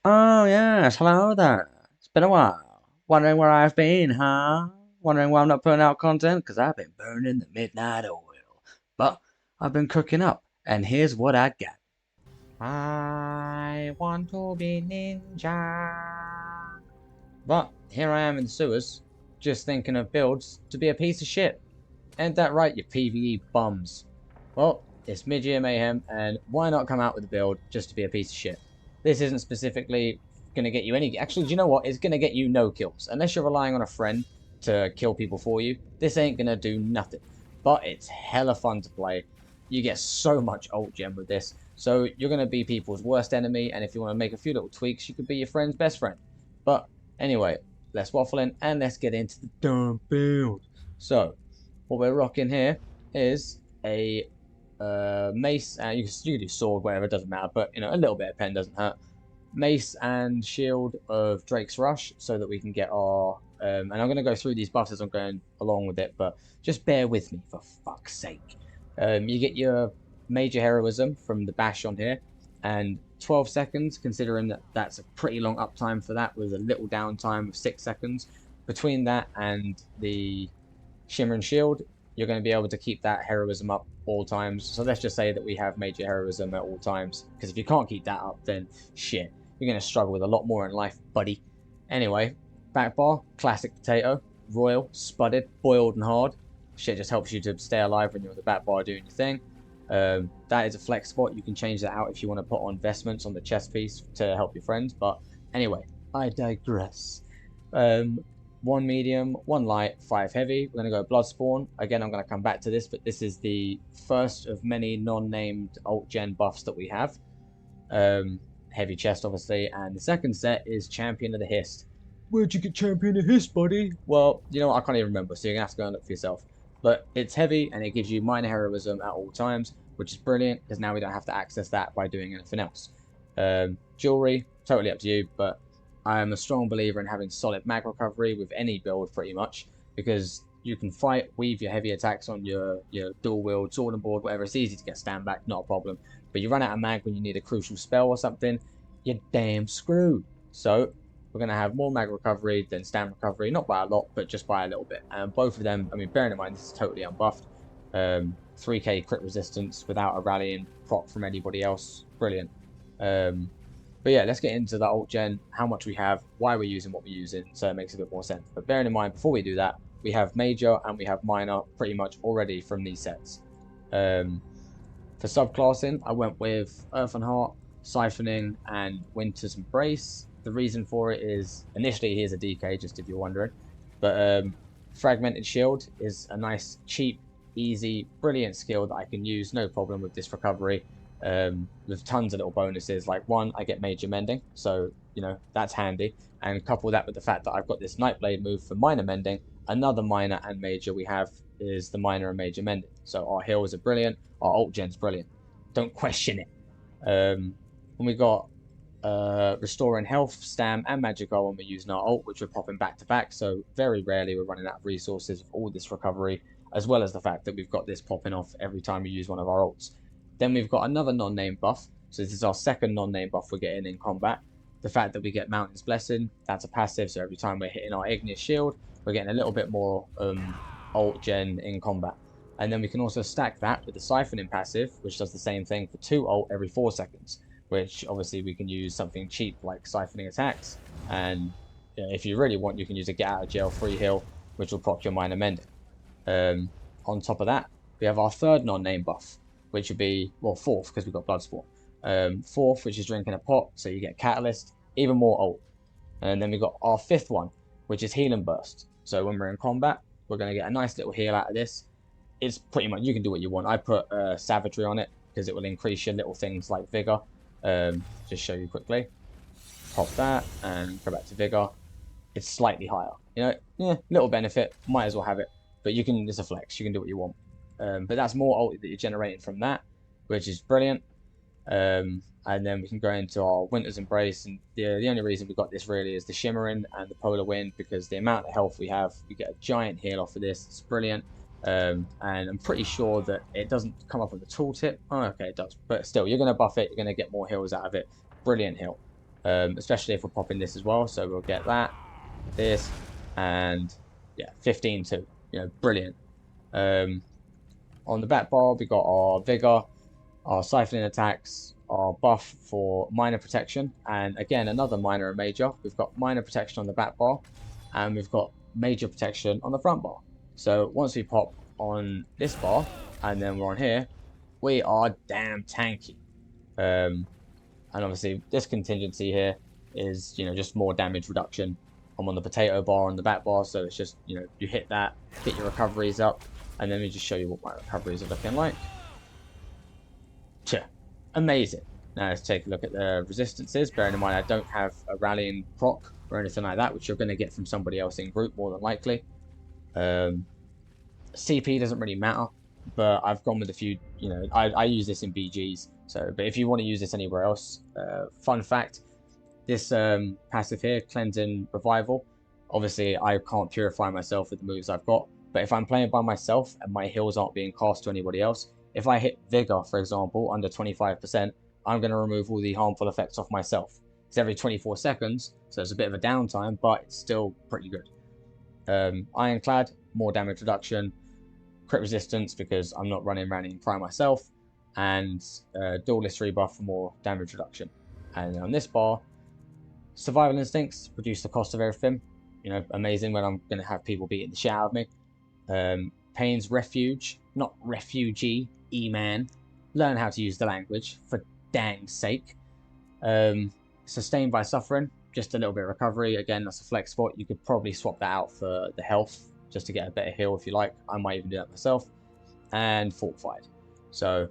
Oh, yes, hello there. It's been a while. Wondering where I've been, huh? Wondering why I'm not putting out content? Because I've been burning the midnight oil. But I've been cooking up, and here's what I got. I want to be ninja. But here I am in the sewers, just thinking of builds to be a piece of shit. Ain't that right, you PvE bums? Well, it's mid-year mayhem, and why not come out with a build just to be a piece of shit? This isn't specifically going to get you any. Actually, do you know what? It's going to get you no kills. Unless you're relying on a friend to kill people for you, this ain't going to do nothing. But it's hella fun to play. You get so much ult gem with this. So you're going to be people's worst enemy, and if you want to make a few little tweaks, you could be your friend's best friend. But anyway, less waffling, and let's get into the damn build. So, what we're rocking here is a mace, and you can do sword, whatever, it doesn't matter, but you know, a little bit of pen doesn't hurt. Mace and shield of Drake's Rush, so that we can get our. And I'm going to go through these buffs as I'm going along with it, but just bear with me for fuck's sake. You get your major heroism from the bash on here, and 12 seconds, considering that that's a pretty long uptime for that, with a little downtime of 6 seconds. Between that and the Shimmer and Shield, you're going to be able to keep that heroism up all times. So let's just say that we have major heroism at all times, because if you can't keep that up, then shit, you're going to struggle with a lot more in life, buddy. Anyway, back bar, classic potato, royal, spudded, boiled and hard. Shit just helps you to stay alive when you're on the back bar doing your thing. That is a flex spot. You can change that out if you want to put on vestments on the chest piece to help your friends. But anyway, I digress. One medium, one light, 5 heavy. We're going to go Bloodspawn. Again, I'm going to come back to this, but this is the first of many non-named alt gen buffs that we have. Heavy chest, obviously, and the second set is Champion of the Hist. Where'd you get Champion of the Hist, buddy? Well, you know what, I can't even remember, so you're going to have to go and look for yourself. But it's heavy, and it gives you minor heroism at all times, which is brilliant, because now we don't have to access that by doing anything else. Jewelry, totally up to you, but I am a strong believer in having solid mag recovery with any build, pretty much, because you can fight, weave your heavy attacks on your dual wield, sword and board, whatever. It's easy to get stand back, not a problem. But you run out of mag when you need a crucial spell or something, you're damn screwed. So we're going to have more mag recovery than stand recovery, not by a lot, but just by a little bit. And both of them, I mean, bearing in mind this is totally unbuffed, 3k crit resistance without a rallying proc from anybody else, brilliant. But yeah, let's get into the alt gen, how much we have, why we're using what we're using, so it makes a bit more sense. But bearing in mind, before we do that, we have major and we have minor pretty much already from these sets. For subclassing, I went with Earth and Heart, Siphoning, and Winter's Embrace. The reason for it is, initially here's a DK, just if you're wondering, but Fragmented Shield is a nice, cheap, easy, brilliant skill that I can use, no problem with this recovery. With tons of little bonuses. Like one, I get major mending, so you know that's handy. And couple that with the fact that I've got this Nightblade move for minor mending. Another minor and major we have is the minor and major mending. So our heals are brilliant, our alt gen's brilliant. Don't question it. And we got restoring health, stam, and magical when we're using our ult, which we're popping back to back. So very rarely we're running out of resources with all this recovery, as well as the fact that we've got this popping off every time we use one of our ults. Then we've got another non-name buff. So this is our second non-name buff we're getting in combat. The fact that we get Mountain's Blessing, that's a passive. So every time we're hitting our Igneous Shield, we're getting a little bit more alt gen in combat. And then we can also stack that with the Siphoning passive, which does the same thing for 2 ult every 4 seconds, which obviously we can use something cheap like Siphoning attacks. And you know, if you really want, you can use a get out of jail free heal, which will proc your minor mending. On top of that, we have our third non-name buff, which would be, well, fourth, because we've got Bloodspawn. Fourth, which is drinking a pot, so you get Catalyst, even more ult. And then we've got our fifth one, which is Heal and Burst. So when we're in combat, we're going to get a nice little heal out of this. It's pretty much, you can do what you want. I put Savagery on it, because it will increase your little things like Vigor. Just show you quickly. Pop that, and go back to Vigor. It's slightly higher. You know, yeah, little benefit, might as well have it. But you can, it's a flex, you can do what you want. But that's more ult that you're generating from that, which is brilliant. And then we can go into our Winter's Embrace, and the only reason we got this really is the Shimmering and the Polar Wind, because the amount of health we have, we get a giant heal off of this. It's brilliant. And I'm pretty sure that it doesn't come up with the tooltip. Oh, okay, it does. But still, you're going to buff it, you're going to get more heals out of it. Brilliant heal. especially if we're popping this as well. So we'll get that, this, and yeah, 15 too. You know, brilliant. On the back bar, we got our vigor, our siphoning attacks, our buff for minor protection, and again another minor and major. We've got minor protection on the back bar, and we've got major protection on the front bar. So once we pop on this bar, and then we're on here, we are damn tanky. And obviously this contingency here is, you know, just more damage reduction. I'm on the potato bar on the back bar, so it's just, you know, you hit that, get your recoveries up, and then we just show you what my recoveries are looking like. Sure. Amazing. Now let's take a look at the resistances. Bearing in mind I don't have a rallying proc or anything like that, which you're going to get from somebody else in group more than likely. CP doesn't really matter, but I've gone with a few, you know, I use this in BGs. So, but if you want to use this anywhere else, fun fact, this passive here, Cleansing Revival, obviously I can't purify myself with the moves I've got, but if I'm playing by myself and my heals aren't being cast to anybody else, if I hit Vigor, for example, under 25%, I'm going to remove all the harmful effects off myself. It's every 24 seconds, so it's a bit of a downtime, but it's still pretty good. Ironclad, more damage reduction, crit resistance because I'm not running Rallying Cry myself, and Duelist rebuff for more damage reduction. And on this bar, Survival Instincts reduce the cost of everything. You know, amazing when I'm going to have people beating the shit out of me. Pain's Refuge, not refugee, E-man. Learn how to use the language, for dang sake. Sustained by Suffering, just a little bit of recovery. Again, that's a flex spot. You could probably swap that out for the health, just to get a better heal if you like. I might even do that myself. And Fortified. So,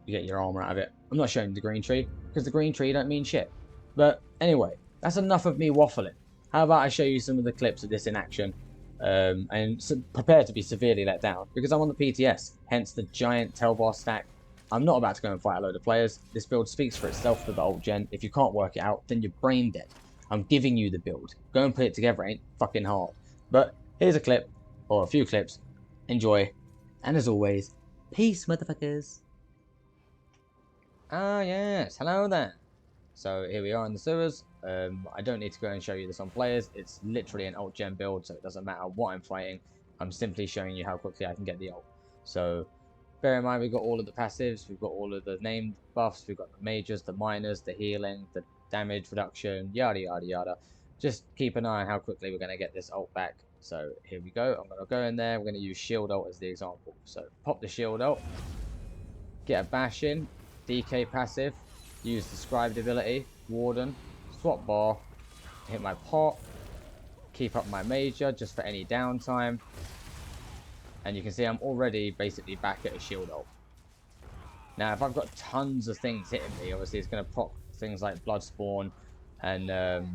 you get your armor out of it. I'm not showing the green tree, because the green tree don't mean shit. But anyway, that's enough of me waffling. How about I show you some of the clips of this in action, and prepare to be severely let down, because I'm on the PTS, hence the giant Telbar stack. I'm not about to go and fight a load of players. This build speaks for itself for the old gen. If you can't work it out, then you're brain dead. I'm giving you the build. Go and put it together, ain't fucking hard. But here's a clip, or a few clips. Enjoy. And as always, peace, motherfuckers. Ah, yes. Hello there. So here we are in the sewers. I don't need to go and show you this on players. It's literally an alt gen build, so it doesn't matter what I'm fighting. I'm simply showing you how quickly I can get the ult. So bear in mind, we've got all of the passives, we've got all of the named buffs, we've got the majors, the minors, the healing, the damage reduction, yada yada yada. Just keep an eye on how quickly we're going to get this ult back. So here we go. I'm going to go in there. We're going to use shield ult as the example. So pop the shield ult, get a bash in, DK passive, use the scribed ability, warden, swap bar, hit my pot, keep up my major just for any downtime, and you can see I'm already basically back at a shield ult. Now if I've got tons of things hitting me, obviously it's going to proc things like Bloodspawn and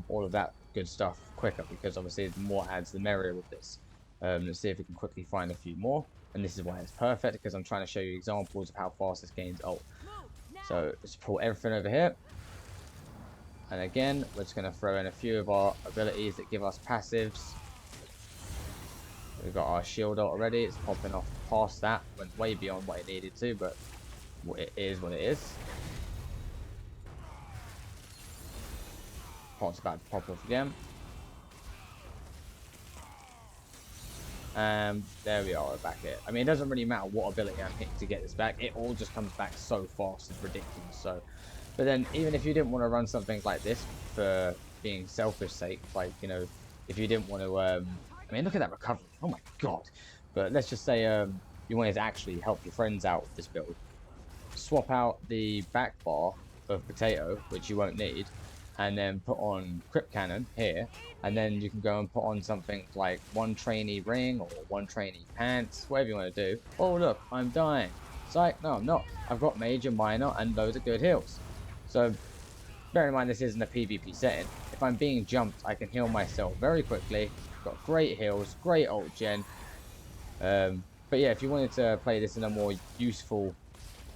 all of that good stuff quicker, because obviously the more adds the merrier with this. Let's see if we can quickly find a few more, and this is why it's perfect, because I'm trying to show you examples of how fast this gains ult. So let's pull everything over here. And again, we're just going to throw in a few of our abilities that give us passives. We've got our shield ult already. It's popping off past that. Went way beyond what it needed to, but it is what it is. Pot's about to pop off again. And there we are, we're back here. I mean, it doesn't really matter what ability I'm hitting to get this back. It all just comes back so fast, it's ridiculous. So, but then even if you didn't want to run something like this for being selfish sake, like, you know, if you didn't want to, I mean, look at that recovery. Oh my god. But let's just say you wanted to actually help your friends out with this build. Swap out the back bar of potato, which you won't need, and then put on Crypt Cannon here, and then you can go and put on something like one trainee ring or one trainee pants, whatever you want to do. Oh look, I'm dying. Psych, no I'm not. I've got major, minor, and loads of good heals. So bear in mind this isn't a PvP setting. If I'm being jumped, I can heal myself very quickly. Got great heals, great ult gen. But yeah, if you wanted to play this in a more useful,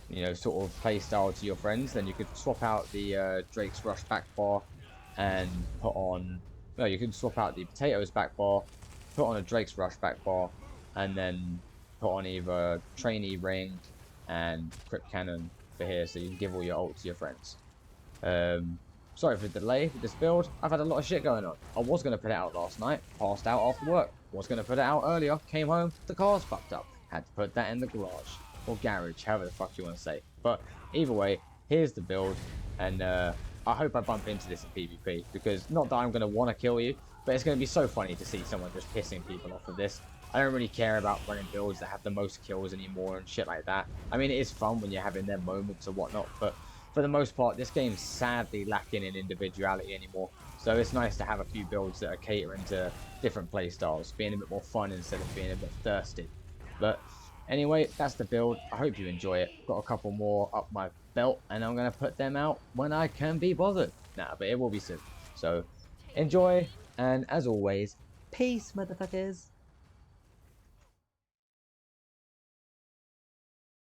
you know, sort of play style to your friends, then you could swap out the Drake's Rush back bar and put on, no, you could swap out the Potatoes back bar, put on a Drake's Rush back bar, and then put on either Trainee Ring and Crypt Cannon for here, so you can give all your ult to your friends. Sorry for the delay with this build. I've had a lot of shit going on. I was going to put it out last night, passed out after work. Was going to put it out earlier, came home, the car's fucked up. Had to put that in the garage. Or garage, however the fuck you want to say. But either way, here's the build. And I hope I bump into this in PvP. Because not that I'm going to want to kill you, but it's going to be so funny to see someone just pissing people off of this. I don't really care about running builds that have the most kills anymore and shit like that. I mean, it is fun when you're having their moments or whatnot, but for the most part, this game's sadly lacking in individuality anymore. So it's nice to have a few builds that are catering to different playstyles, being a bit more fun instead of being a bit thirsty. But anyway, that's the build. I hope you enjoy it. Got a couple more up my belt, and I'm going to put them out when I can be bothered. Nah, but it will be soon. So enjoy, and as always, peace, motherfuckers.